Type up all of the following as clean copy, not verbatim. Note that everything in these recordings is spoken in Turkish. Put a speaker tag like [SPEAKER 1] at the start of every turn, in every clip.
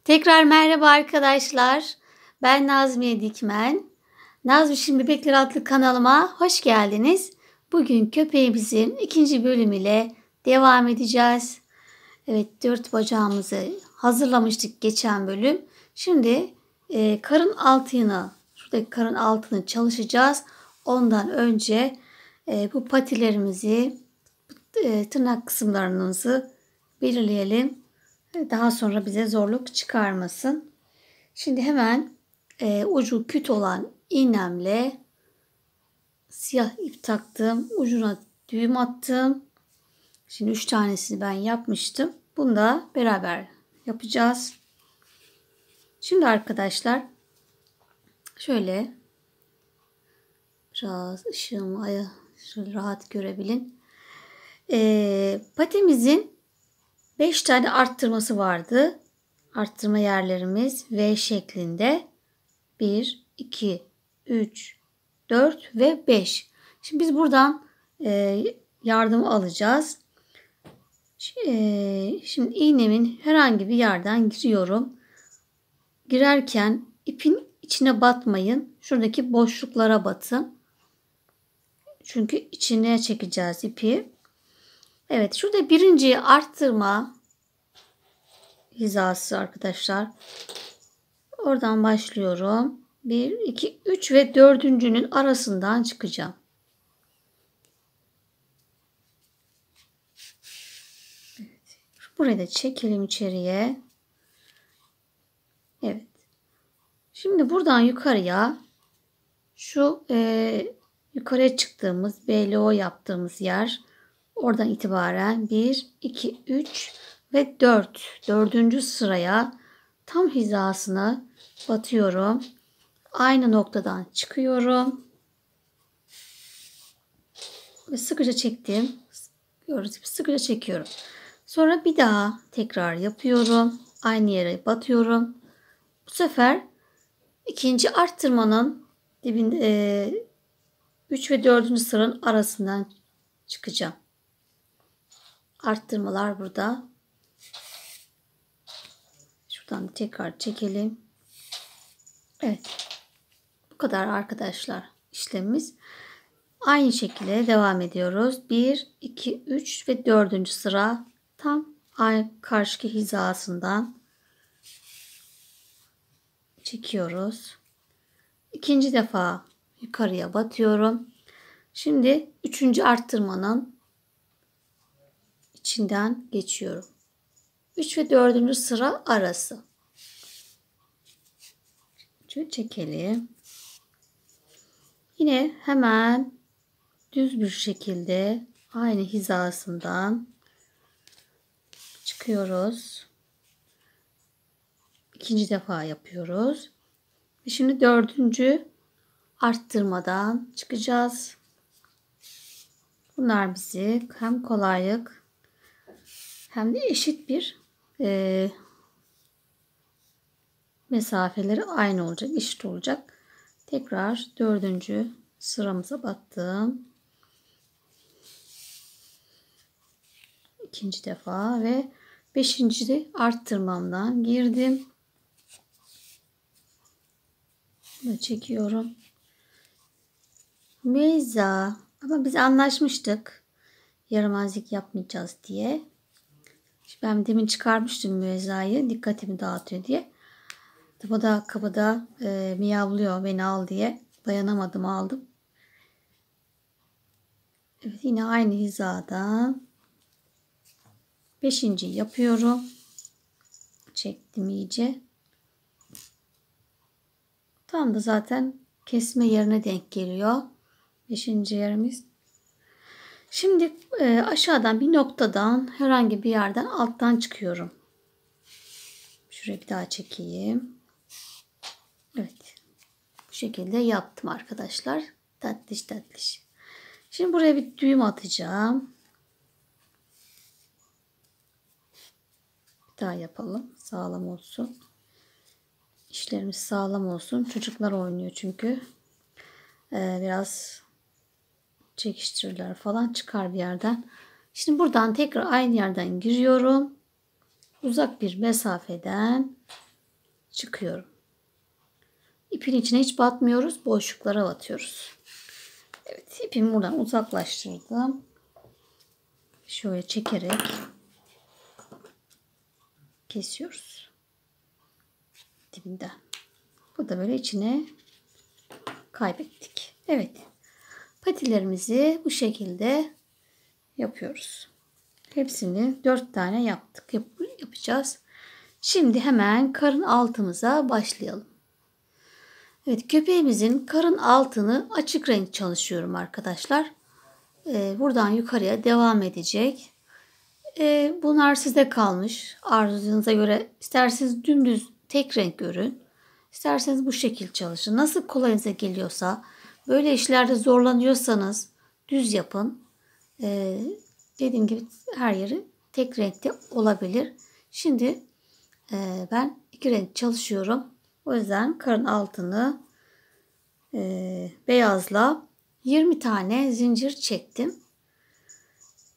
[SPEAKER 1] Tekrar merhaba arkadaşlar. Ben Nazmiye Dikmen. Nazmiş'in Bebekler adlı kanalıma hoş geldiniz. Bugün köpeğimizin ikinci bölümüyle devam edeceğiz. Evet, 4 bacağımızı hazırlamıştık geçen bölüm. Şimdi karın altını, şuradaki karın altını çalışacağız. Ondan önce bu patilerimizi, tırnak kısımlarımızı belirleyelim. Daha sonra bize zorluk çıkarmasın. Şimdi hemen ucu küt olan iğnemle siyah ip taktım. Ucuna düğüm attım. Şimdi 3 tanesini ben yapmıştım. Bunu da beraber yapacağız. Şimdi arkadaşlar şöyle biraz ışığımı şöyle rahat görebilin. Patimizin 5 tane arttırması vardı. Arttırma yerlerimiz V şeklinde. 1, 2, 3, 4 ve 5. Şimdi biz buradan yardım alacağız. Şimdi iğnemin herhangi bir yerden giriyorum. Girerken ipin içine batmayın. Şuradaki boşluklara batın. Çünkü içine çekeceğiz ipi. Evet, şurada birinci arttırma hizası arkadaşlar. Oradan başlıyorum. 1, 2, 3 ve 4.'nün arasından çıkacağım. Evet. Burayı da çekelim içeriye. Evet. Şimdi buradan yukarıya şu yukarıya çıktığımız BLO yaptığımız yer, oradan itibaren 1, 2, 3 ve 4. 4. sıraya tam hizasına batıyorum. Aynı noktadan çıkıyorum. Ve sıkıca çektim. Gördüğünüz gibi sıkıca çekiyorum. Sonra bir daha tekrar yapıyorum. Aynı yere batıyorum. Bu sefer ikinci arttırmanın dibinde 3 ve 4. sıranın arasından çıkacağım. Arttırmalar burada. Şuradan tekrar çekelim. Evet. Bu kadar arkadaşlar işlemimiz. Aynı şekilde devam ediyoruz. 1, 2, 3 ve 4. sıra tam karşı hizasından çekiyoruz. İkinci defa yukarıya batıyorum. Şimdi 3. arttırmanın içinden geçiyorum. 3 ve 4. sıra arası. Şöyle çekelim. Yine hemen düz bir şekilde aynı hizasından çıkıyoruz. İkinci defa yapıyoruz. Ve şimdi 4. arttırmadan çıkacağız. Bunlar bizi hem kolaylık hem de eşit bir mesafeleri aynı olacak, eşit olacak. Tekrar 4. sıramıza battım. İkinci defa ve 5. de arttırmamdan girdim. Bunu çekiyorum. Meyza. Ama biz anlaşmıştık. Yaramazlık yapmayacağız diye. Şimdi ben demin çıkarmıştım müezzayı. Dikkatimi dağıtıyor diye. Bu da kapıda miyavlıyor beni al diye. Dayanamadım, aldım. Evet, yine aynı hizadan 5. yapıyorum. Çektim iyice. Tam da zaten kesme yerine denk geliyor. 5. yerimiz. Şimdi aşağıdan bir noktadan herhangi bir yerden alttan çıkıyorum. Şuraya bir daha çekeyim. Evet. Bu şekilde yaptım arkadaşlar. Tatlış tatlış. Şimdi buraya bir düğüm atacağım. Bir daha yapalım. Sağlam olsun. İşlerimiz sağlam olsun. Çocuklar oynuyor çünkü. Biraz çekiştirirler falan, çıkar bir yerden. Şimdi buradan tekrar aynı yerden giriyorum. Uzak bir mesafeden çıkıyorum. İpin içine hiç batmıyoruz. Boşluklara batıyoruz. Evet, ipimi buradan uzaklaştırdım. Şöyle çekerek kesiyoruz dibinden. Bu da böyle içine kaybettik. Evet. Patilerimizi bu şekilde yapıyoruz. Hepsini 4 tane yaptık. Yapacağız. Şimdi hemen karın altımıza başlayalım. Evet, köpeğimizin karın altını açık renk çalışıyorum arkadaşlar. Buradan yukarıya devam edecek. Bunlar size kalmış. Arzunuza göre isterseniz dümdüz tek renk örün. İsterseniz bu şekil çalışın. Nasıl kolayınıza geliyorsa, böyle işlerde zorlanıyorsanız düz yapın. Dediğim gibi her yeri tek renkte olabilir. Şimdi ben 2 renk çalışıyorum. O yüzden karın altını beyazla 20 tane zincir çektim.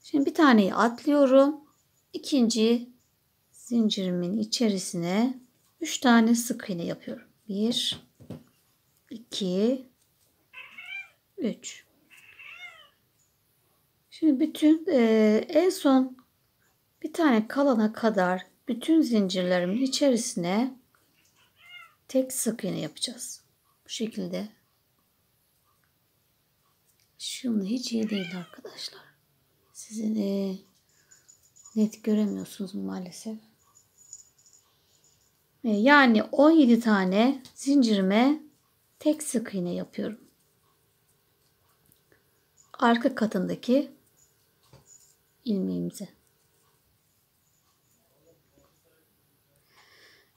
[SPEAKER 1] Şimdi bir taneyi atlıyorum. İkinci zincirimin içerisine 3 tane sık iğne yapıyorum. 1, 2, 3. Şimdi bütün en son bir tane kalana kadar bütün zincirlerimin içerisine tek sık iğne yapacağız. Bu şekilde. Şimdi hiç iyi değil arkadaşlar. Sizin net göremiyorsunuz maalesef. Yani 17 tane zincirime tek sık iğne yapıyorum. Arka katındaki ilmeğimize.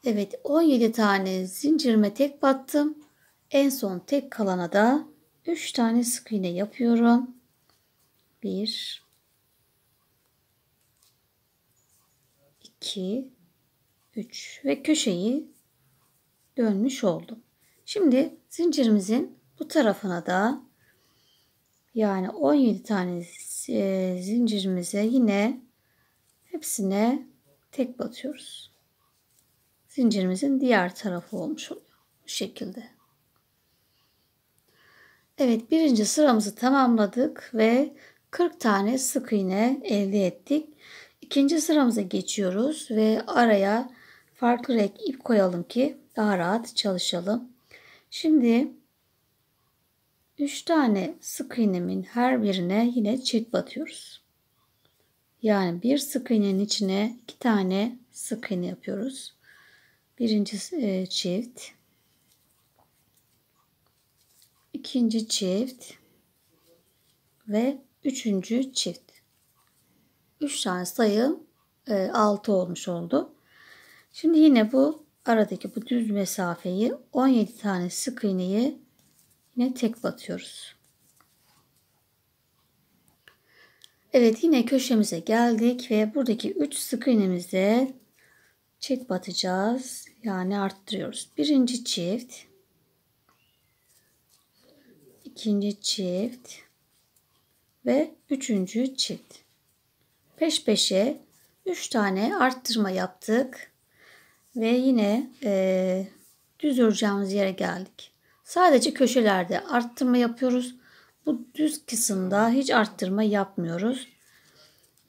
[SPEAKER 1] Evet, 17 tane zincirime tek battım. En son tek kalana da 3 tane sık iğne yapıyorum. 1, 2, 3 ve köşeyi dönmüş oldum. Şimdi zincirimizin bu tarafına da yani 17 tane zincirimize yine hepsine tek batıyoruz. Zincirimizin diğer tarafı olmuş oluyor. Bu şekilde. Evet, birinci sıramızı tamamladık ve 40 tane sık iğne elde ettik. İkinci sıramıza geçiyoruz ve araya farklı renk ip koyalım ki daha rahat çalışalım. Şimdi 3 tane sık iğnemin her birine yine çift batıyoruz. Yani bir sık iğnenin içine 2 tane sık iğne yapıyoruz. Birinci çift, ikinci çift ve üçüncü çift. 3 tane sayı 6 olmuş oldu. Şimdi yine bu aradaki bu düz mesafeyi 17 tane sık iğneyi yine tek batıyoruz. Evet, yine köşemize geldik ve buradaki 3 sık iğnemizde çift batacağız. Yani arttırıyoruz. Birinci çift, ikinci çift ve üçüncü çift. Peş peşe 3 tane arttırma yaptık. Ve yine düz öreceğimiz yere geldik. Sadece köşelerde arttırma yapıyoruz. Bu düz kısımda hiç arttırma yapmıyoruz.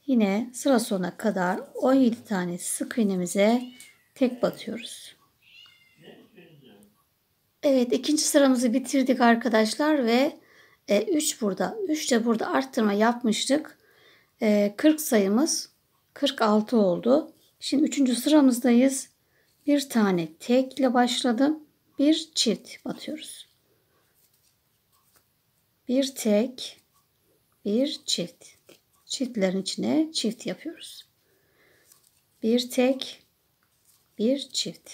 [SPEAKER 1] Yine sıra sonuna kadar 17 tane sık iğnemize tek batıyoruz. Evet, ikinci sıramızı bitirdik arkadaşlar ve 3 burada, 3 de burada arttırma yapmıştık. 40 sayımız 46 oldu. Şimdi 3. sıramızdayız. Bir tane tek ile başladım. Bir çift batıyoruz. Bir tek, bir çift. Çiftlerin içine çift yapıyoruz. Bir tek, bir çift.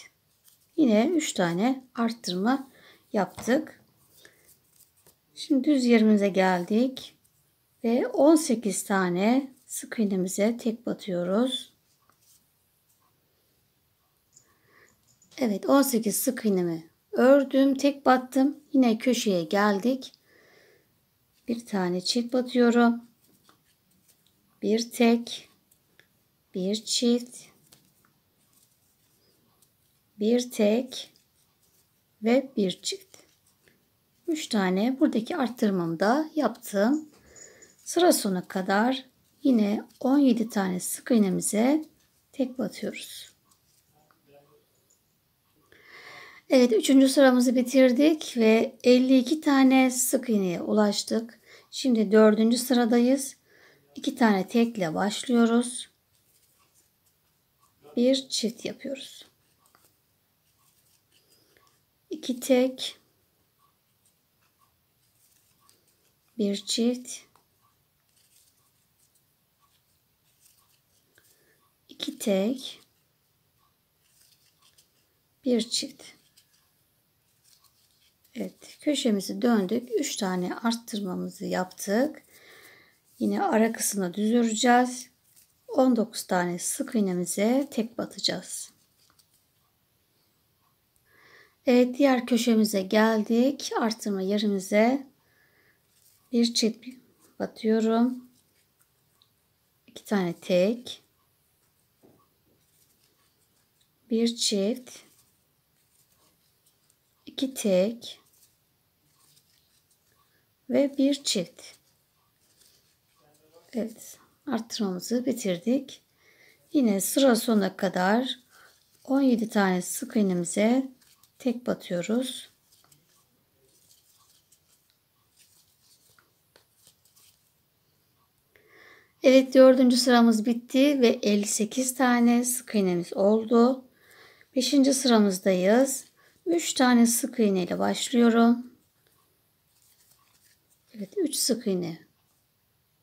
[SPEAKER 1] Yine 3 tane arttırma yaptık. Şimdi düz yerimize geldik ve 18 tane sık iğnemize tek batıyoruz. Evet, 18 sık iğnemi ördüm, tek battım. Yine köşeye geldik. Bir tane çift batıyorum. Bir tek, bir çift, bir tek ve bir çift. 3 tane buradaki arttırmamı da yaptım. Sıra sona kadar yine 17 tane sık iğnemize tek batıyoruz. Evet, 3. sıramızı bitirdik ve 52 tane sık iğneye ulaştık. Şimdi 4. sıradayız. 2 tane tekle başlıyoruz. Bir çift yapıyoruz. 2 tek, bir çift, 2 tek, bir çift. Evet, köşemizi döndük. 3 tane arttırmamızı yaptık. Yine ara kısmına düz öreceğiz. 19 tane sık iğnemize tek batacağız. Evet, diğer köşemize geldik. Arttırma yerimize bir çift batıyorum. 2 tane tek, bir çift, 2 tek ve bir çift. Evet, arttırmamızı bitirdik. Yine sıra sonuna kadar 17 tane sık iğnemize tek batıyoruz. Evet, 4. sıramız bitti ve 58 tane sık iğnemiz oldu. 5. sıramızdayız. 3 tane sık iğne ile başlıyorum. Evet, 3 sık iğne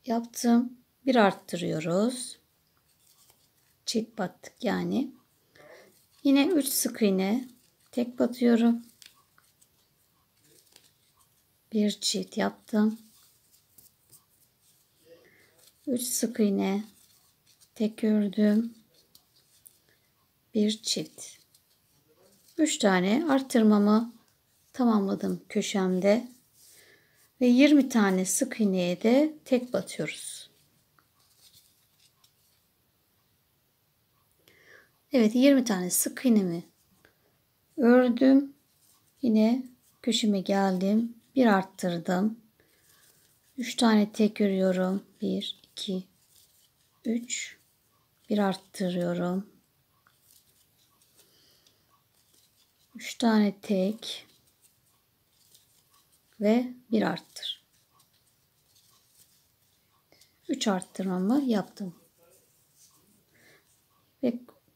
[SPEAKER 1] yaptım. Bir arttırıyoruz. Çift battık yani. Yine 3 sık iğne tek batıyorum. Bir çift yaptım. 3 sık iğne tek ördüm. Bir çift. 3 tane arttırmamı tamamladım köşemde. Ve 20 tane sık iğneye de tek batıyoruz. Evet, 20 tane sık iğnemi ördüm. Yine köşeme geldim. Bir arttırdım. 3 tane tek örüyorum. 1, 2, 3. Bir arttırıyorum. 3 tane tek ve bir arttır. 3 arttırmamı yaptım.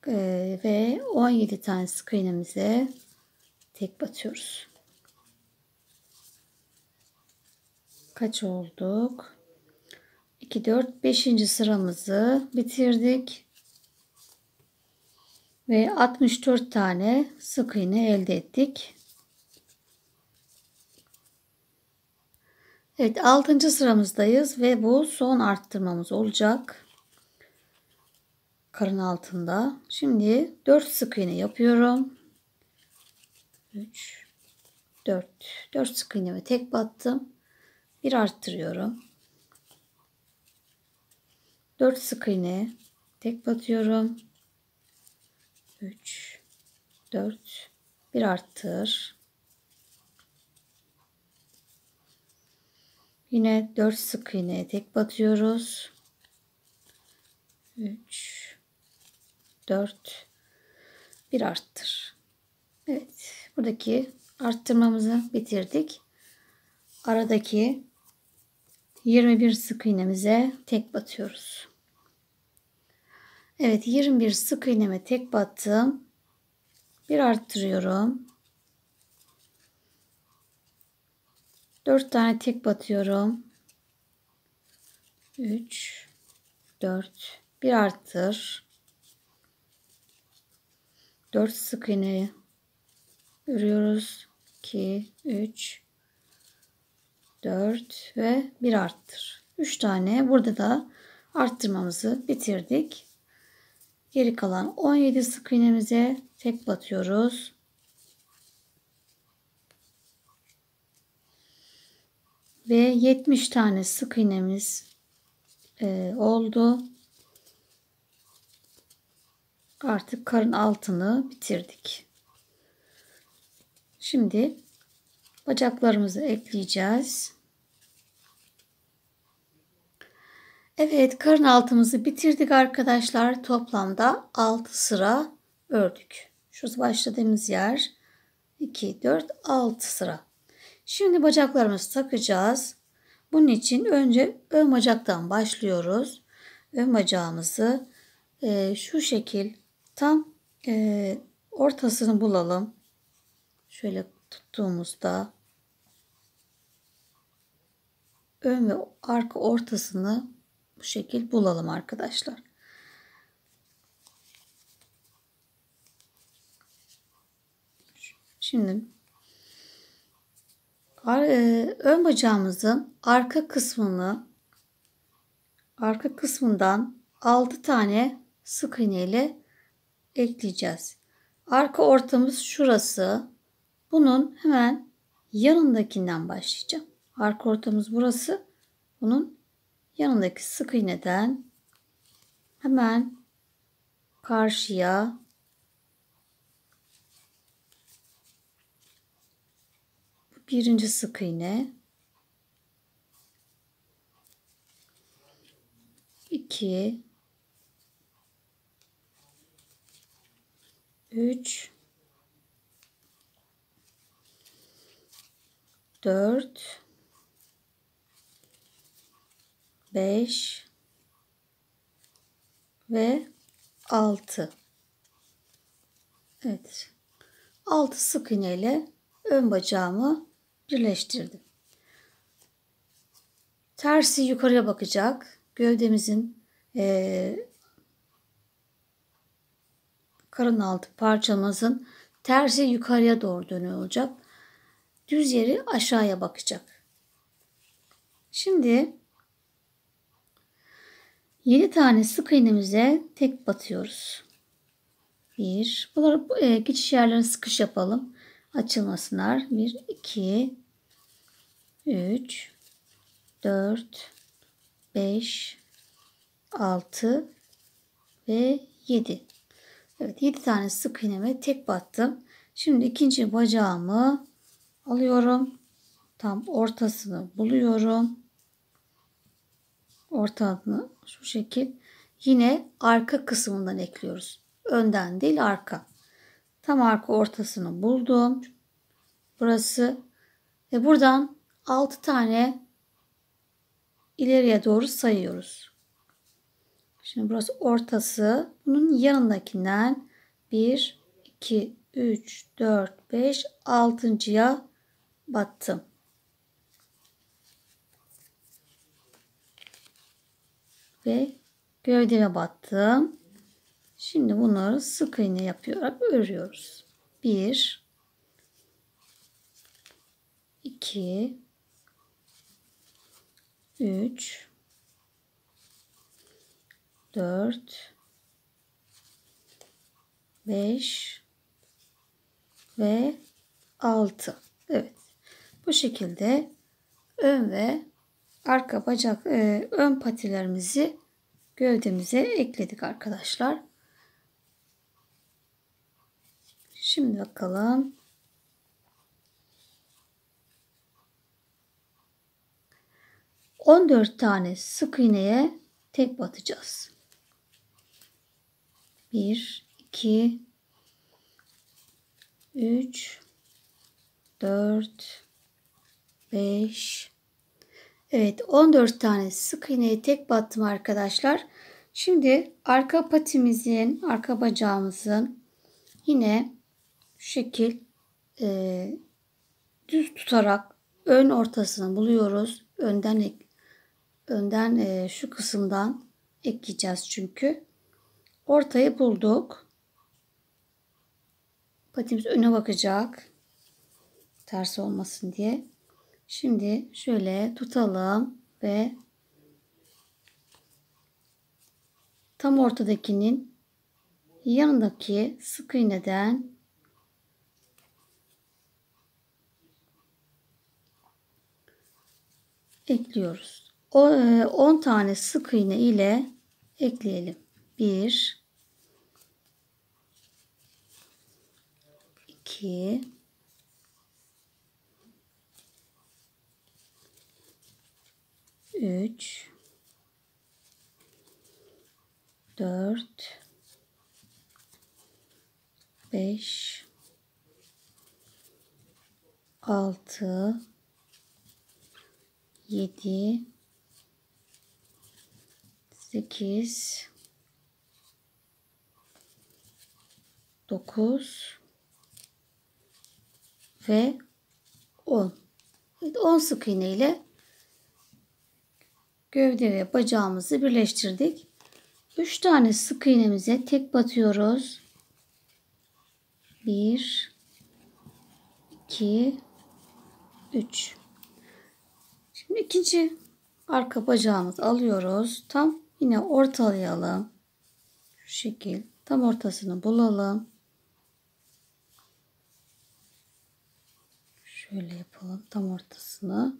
[SPEAKER 1] Ve 17 tane sık iğnemize tek batıyoruz. Kaç olduk? 2, 4, 5. sıramızı bitirdik. Ve 64 tane sık iğne elde ettik. Evet, 6. sıramızdayız ve bu son arttırmamız olacak. Karın altında. Şimdi 4 sık iğne yapıyorum. 3, 4. 4 sık iğne ve tek battım. Bir arttırıyorum. 4 sık iğne tek batıyorum. 3, 4. Bir arttır. Yine 4 sık iğne tek batıyoruz. 3, 4. Bir arttır. Evet, buradaki arttırmamızı bitirdik. Aradaki 21 sık iğnemize tek batıyoruz. Evet, 21 sık iğneme tek battım. Bir arttırıyorum. 4 tane tek batıyorum. 3, 4. Bir arttır. 4 sık iğne örüyoruz. 2, 3, 4 ve bir arttır. 3 tane. Burada da arttırmamızı bitirdik. Geri kalan 17 sık iğnemize tek batıyoruz. Ve 70 tane sık iğnemiz oldu. Artık karın altını bitirdik. Şimdi bacaklarımızı ekleyeceğiz. Evet, karın altımızı bitirdik arkadaşlar. Toplamda 6 sıra ördük. Şurası başladığımız yer. 2, 4, 6 sıra. Şimdi bacaklarımızı takacağız. Bunun için önce ön bacaktan başlıyoruz. Ön bacağımızı şu şekil tam ortasını bulalım. Şöyle tuttuğumuzda ön ve arka ortasını bu şekil bulalım arkadaşlar. Şimdi ön bacağımızın arka kısmından 6 tane sık iğne ile ekleyeceğiz. Arka ortamız şurası. Bunun hemen yanındakinden başlayacağım. Arka ortamız burası. Bunun yanındaki sık iğneden hemen karşıya birinci sık iğne, 2, 3, 4, 5 ve 6. Evet. 6 sık iğne ile ön bacağımı birleştirdim. Tersi yukarıya bakacak. Gövdemizin karın altı parçamızın tersi yukarıya doğru dönüyor olacak. Düz yeri aşağıya bakacak. Şimdi 7 tane sık iğnemize tek batıyoruz. 1. Bunları geçiş yerlerine sıkış yapalım. Açılmasınlar. 1, 2, 3, 4, 5, 6 ve 7. Evet, 7 tane sık iğneme tek battım. Şimdi ikinci bacağımı alıyorum. Tam ortasını buluyorum. Ortasını şu şekil. Yine arka kısmından ekliyoruz. Önden değil, arka. Tam arka ortasını buldum. Burası. Ve buradan 6 tane ileriye doğru sayıyoruz. Şimdi burası ortası. Bunun yanındakinden 1, 2, 3, 4, 5, 6.'ya battım. Ve gövdeme battım. Şimdi bunları sık iğne yaparak örüyoruz. 1, 2, 3, 4, 5 ve 6. Evet. Bu şekilde ön ve arka bacak ön patilerimizi gövdemize ekledik arkadaşlar. Şimdi bakalım. ...14 tane sık iğneye tek batacağız. 1, 2, 3, 4, 5. Evet, 14 tane sık iğneye tek battım arkadaşlar. Şimdi arka patimizin, arka bacağımızın yine şu şekil düz tutarak ön ortasını buluyoruz. Önden şu kısımdan ekleyeceğiz çünkü. Ortayı bulduk. Patimiz öne bakacak. Ters olmasın diye. Şimdi şöyle tutalım ve tam ortadakinin yanındaki sık iğneden ekliyoruz. 10 tane sık iğne ile ekleyelim. 1, 2, 3 4 5 6 7 8 9 ve 10. Evet, 10 sık iğne ile gövde ve bacağımızı birleştirdik. 3 tane sık iğnemize tek batıyoruz. 1 2 3. Şimdi ikinci arka bacağımızı alıyoruz. Tam yine ortalayalım. Şu şekil. Tam ortasını bulalım. Şöyle yapalım. Tam ortasını.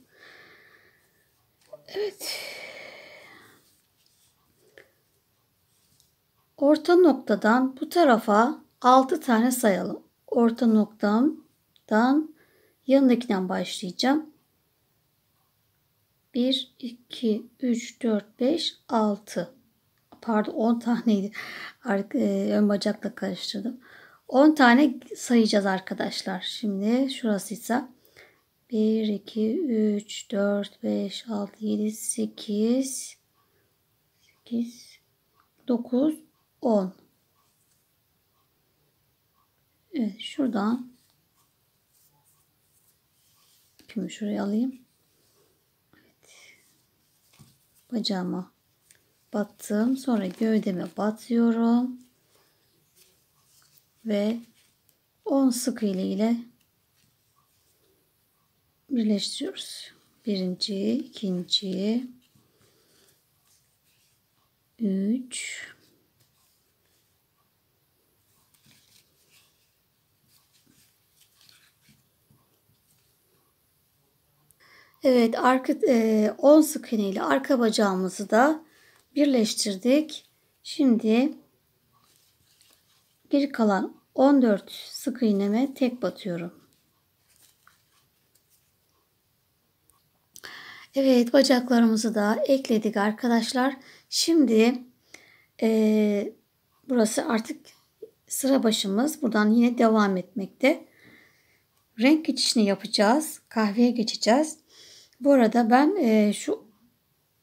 [SPEAKER 1] Evet. Orta noktadan bu tarafa 6 tane sayalım. Orta noktamdan yanındakinden başlayacağım. 1, 2, 3, 4, 5, 6. Pardon 10 taneydi. Ön bacakla karıştırdım. 10 tane sayacağız arkadaşlar. Şimdi şurasıysa 1, 2, 3, 4, 5, 6, 7, 8, 9, 10. Evet, şuradan ipimi şuraya alayım. Evet. Bacağıma battım. Sonra gövdeme batıyorum. Ve 10 sık iğne ile birleştiriyoruz. Birinci, ikinci, 3, evet, 10 sık iğne ile arka bacağımızı da birleştirdik. Şimdi geri kalan 14 sık iğneme tek batıyorum. Evet, bacaklarımızı da ekledik arkadaşlar. Şimdi burası artık sıra başımız. Buradan yine devam etmekte. Renk geçişini yapacağız. Kahveye geçeceğiz. Bu arada ben şu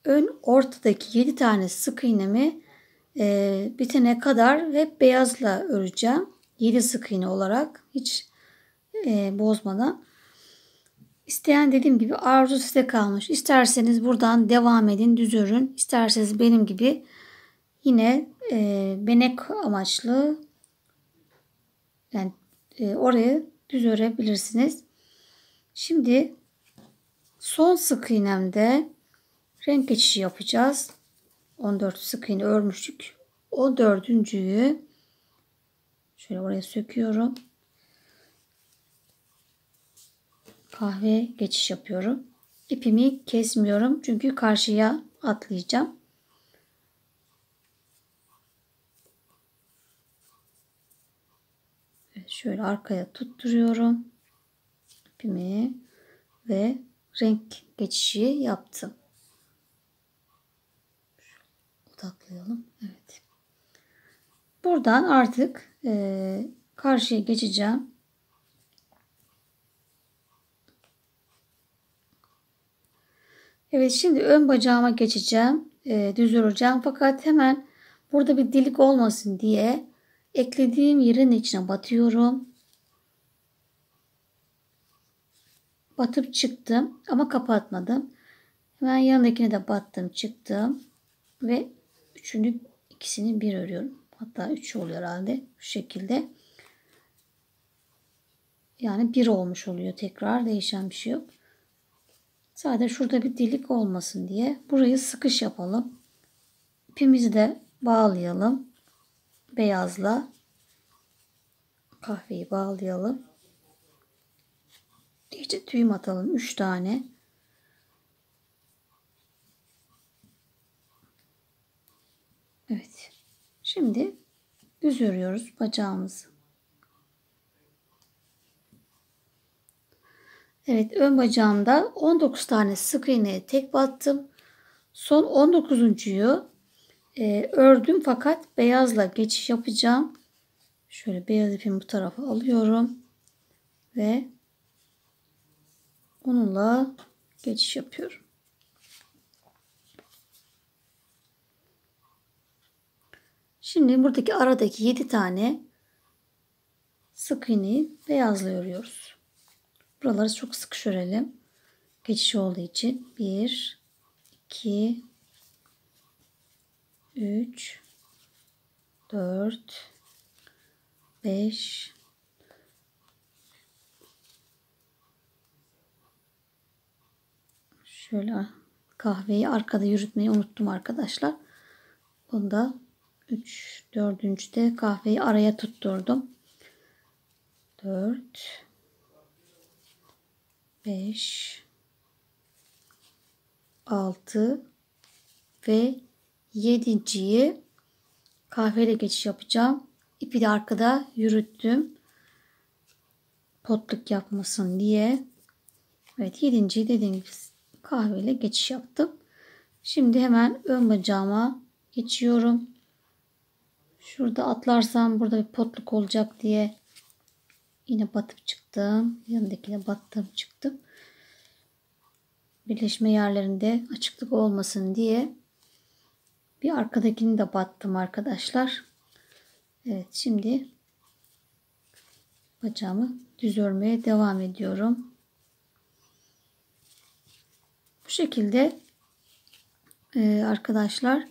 [SPEAKER 1] ön ortadaki 7 tane sık iğnemi bitene kadar hep beyazla öreceğim. 7 sık iğne olarak hiç bozmadan. İsteyen dediğim gibi arzu size kalmış. İsterseniz buradan devam edin, düz örün. İsterseniz benim gibi yine benek amaçlı yani orayı düz örebilirsiniz. Şimdi son sık iğnemde renk geçişi yapacağız. 14 sık iğne örmüştük. 14.'yü şöyle oraya söküyorum. Kahve geçiş yapıyorum. İpimi kesmiyorum çünkü karşıya atlayacağım. Şöyle arkaya tutturuyorum ipimi ve renk geçişi yaptım. Odaklayalım. Evet. Buradan artık karşıya geçeceğim. Evet, şimdi ön bacağıma geçeceğim. Düz öreceğim. Fakat hemen burada bir delik olmasın diye eklediğim yerin içine batıyorum. Batıp çıktım ama kapatmadım. Hemen yanındakine de battım çıktım. Ve ikisini bir örüyorum. Hatta 3 oluyor herhalde. Bu şekilde. Yani bir olmuş oluyor tekrar. Değişen bir şey yok. Sadece şurada bir delik olmasın diye burayı sıkış yapalım. İpimizi de bağlayalım. Beyazla kahveyi bağlayalım. İşte düğüm atalım 3 tane. Evet. Şimdi düz örüyoruz bacağımızı. Evet, ön bacağımda 19 tane sık iğneye tek battım. Son 19'uncuyu ördüm fakat beyazla geçiş yapacağım. Şöyle beyaz ipimi bu tarafa alıyorum ve onunla geçiş yapıyorum. Şimdi buradaki aradaki 7 tane sık iğneyi beyazla örüyoruz. Buraları çok sıkı örelim. Geçiş olduğu için 1, 2, 3, 4, 5, şöyle kahveyi arkada yürütmeyi unuttum arkadaşlar. Bunda 3, 4. kahveyi araya tutturdum. 4, 5, 6 ve 7.yi kahveyle geçiş yapacağım. İpi de arkada yürüttüm. Potluk yapmasın diye. Evet, 7.yi dediğim gibi kahveyle geçiş yaptım. Şimdi hemen ön bacağıma geçiyorum. Şurada atlarsam burada bir potluk olacak diye yine batıp çıktım. Yanındakine battım çıktım. Birleşme yerlerinde açıklık olmasın diye bir arkadakini de battım arkadaşlar. Evet, şimdi bacağımı düz örmeye devam ediyorum. Bu şekilde arkadaşlar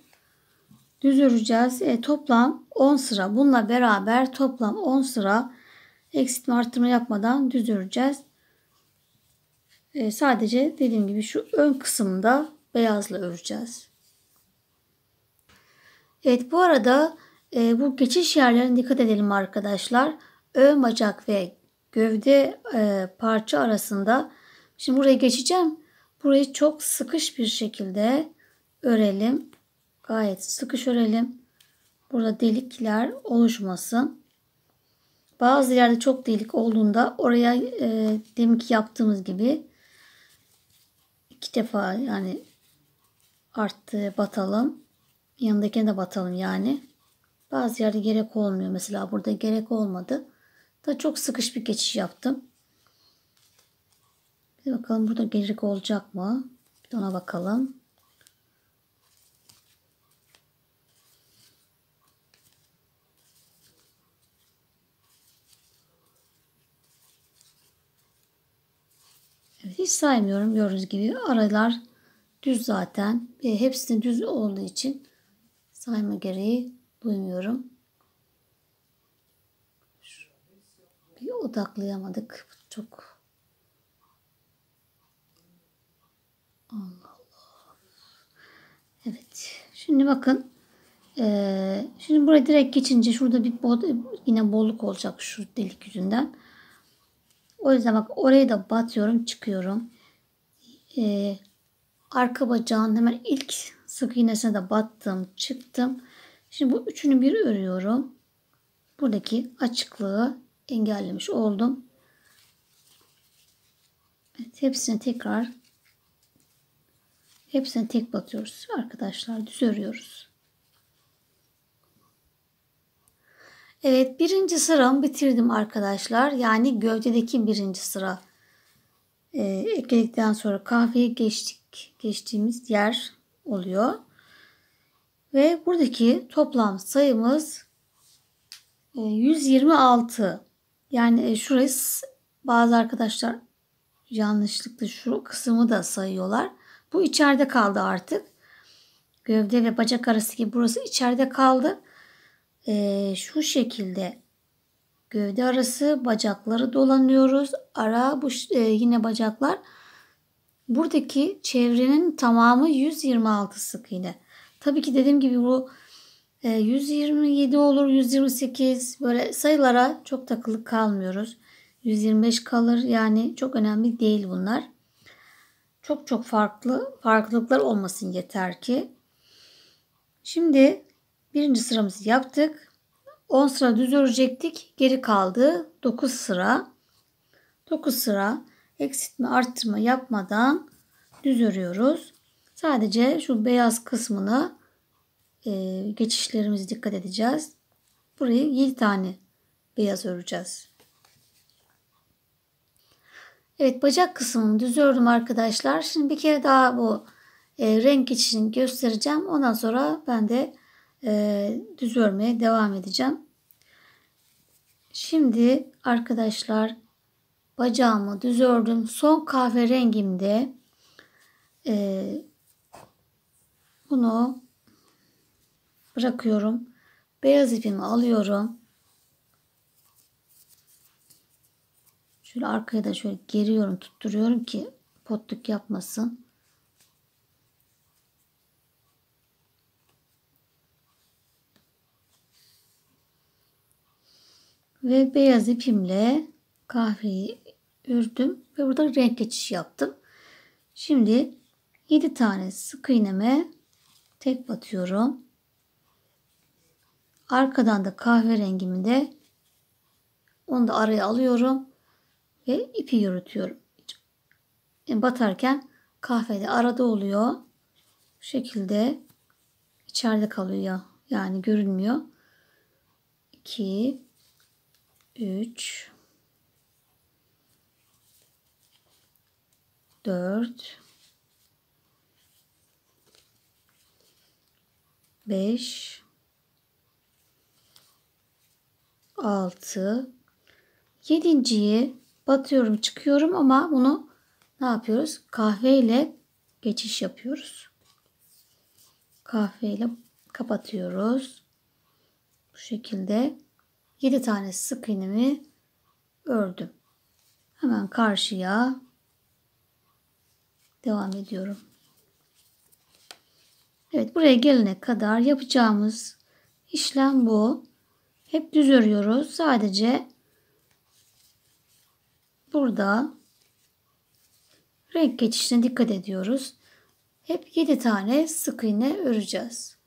[SPEAKER 1] düz öreceğiz. Toplam 10 sıra. Bununla beraber toplam 10 sıra eksiltme artırma yapmadan düz öreceğiz. Sadece dediğim gibi şu ön kısımda beyazla öreceğiz. Evet, bu arada bu geçiş yerlerine dikkat edelim arkadaşlar. Ön bacak ve gövde parça arasında. Şimdi buraya geçeceğim. Burayı çok sıkış bir şekilde örelim. Gayet sıkış örelim. Burada delikler oluşmasın. Bazı yerde çok delik olduğunda oraya deminki yaptığımız gibi 2 defa yani arttı batalım. Yanındakine de batalım yani. Bazı yerde gerek olmuyor. Mesela burada gerek olmadı. Da çok sıkış bir geçiş yaptım. Bir bakalım burada gerek olacak mı? Bir de ona bakalım. Evet, hiç saymıyorum. Gördüğünüz gibi aralar düz zaten. Hepsinin düz olduğu için sayma gereği duymuyorum. Bir odaklayamadık. Çok. Allah Allah. Evet. Şimdi bakın. Şimdi buraya direkt geçince şurada bir yine bolluk olacak şu delik yüzünden. O yüzden bak oraya da batıyorum, çıkıyorum. Arka bacağın hemen ilk sık iğnesine de battım, çıktım. Şimdi bu üçünü bir örüyorum. Buradaki açıklığı engellemiş oldum. Evet, hepsine tek batıyoruz arkadaşlar. Düz örüyoruz. Evet, birinci sıramı bitirdim arkadaşlar. Yani gövdedeki birinci sıra. Ekledikten sonra kahveyi geçtiğimiz yer oluyor. Ve buradaki toplam sayımız 126. Yani şurayı bazı arkadaşlar yanlışlıkla şu kısmı da sayıyorlar. Bu içeride kaldı artık. Gövde ve bacak arası gibi burası içeride kaldı. Şu şekilde gövde arası bacakları dolanıyoruz. Ara bu yine bacaklar. Buradaki çevrenin tamamı 126 sık iğne. Tabii ki dediğim gibi bu 127 olur, 128 böyle sayılara çok takılı kalmıyoruz. 125 kalır yani çok önemli değil bunlar. Çok farklılıklar olmasın yeter ki. Şimdi birinci sıramızı yaptık. 10 sıra düz örecektik. Geri kaldı 9 sıra. 9 sıra eksiltme arttırma yapmadan düz örüyoruz. Sadece şu beyaz kısmını geçişlerimize dikkat edeceğiz. Burayı 7 tane beyaz öreceğiz. Evet, bacak kısmını düz ördüm arkadaşlar. Şimdi bir kere daha bu renk geçişini göstereceğim. Ondan sonra ben de düz örmeye devam edeceğim. Şimdi arkadaşlar bacağımı düz ördüm. Son kahverengimde bunu bırakıyorum. Beyaz ipimi alıyorum. Şöyle arkaya da şöyle geriyorum, tutturuyorum ki potluk yapmasın. Ve beyaz ipimle kahveyi ördüm ve burada renk geçişi yaptım. Şimdi 7 tane sık iğneme tek batıyorum. Arkadan da kahverengimi de onu da araya alıyorum ve ipi yürütüyorum. Batarken kahve de arada oluyor. Bu şekilde içeride kalıyor. Yani görünmüyor. 2 3 4 5 6 7.'yi batıyorum, çıkıyorum ama bunu ne yapıyoruz? Kahveyle geçiş yapıyoruz. Kahveyle kapatıyoruz. Bu şekilde 7 tane sık iğnemi ördüm. Hemen karşıya devam ediyorum. Evet, buraya gelene kadar yapacağımız işlem bu. Hep düz örüyoruz. Sadece burada renk geçişine dikkat ediyoruz. Hep 7 tane sık iğne öreceğiz.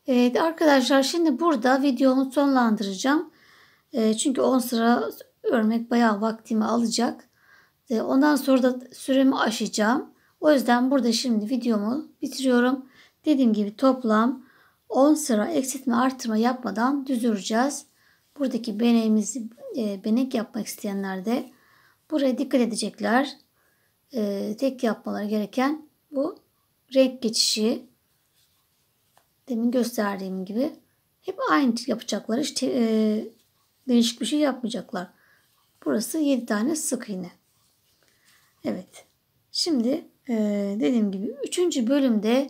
[SPEAKER 1] Evet arkadaşlar, şimdi burada videomu sonlandıracağım. Çünkü 10 sıra örmek bayağı vaktimi alacak. Ondan sonra da süremi aşacağım. O yüzden burada şimdi videomu bitiriyorum. Dediğim gibi toplam 10 sıra eksiltme artırma yapmadan düz öreceğiz. Buradaki benek yapmak isteyenler de buraya dikkat edecekler. Tek yapmaları gereken bu renk geçişi. Demin gösterdiğim gibi hep aynı yapacaklar. Hiç değişik bir şey yapmayacaklar. Burası 7 tane sık iğne. Evet. Şimdi dediğim gibi 3. bölümde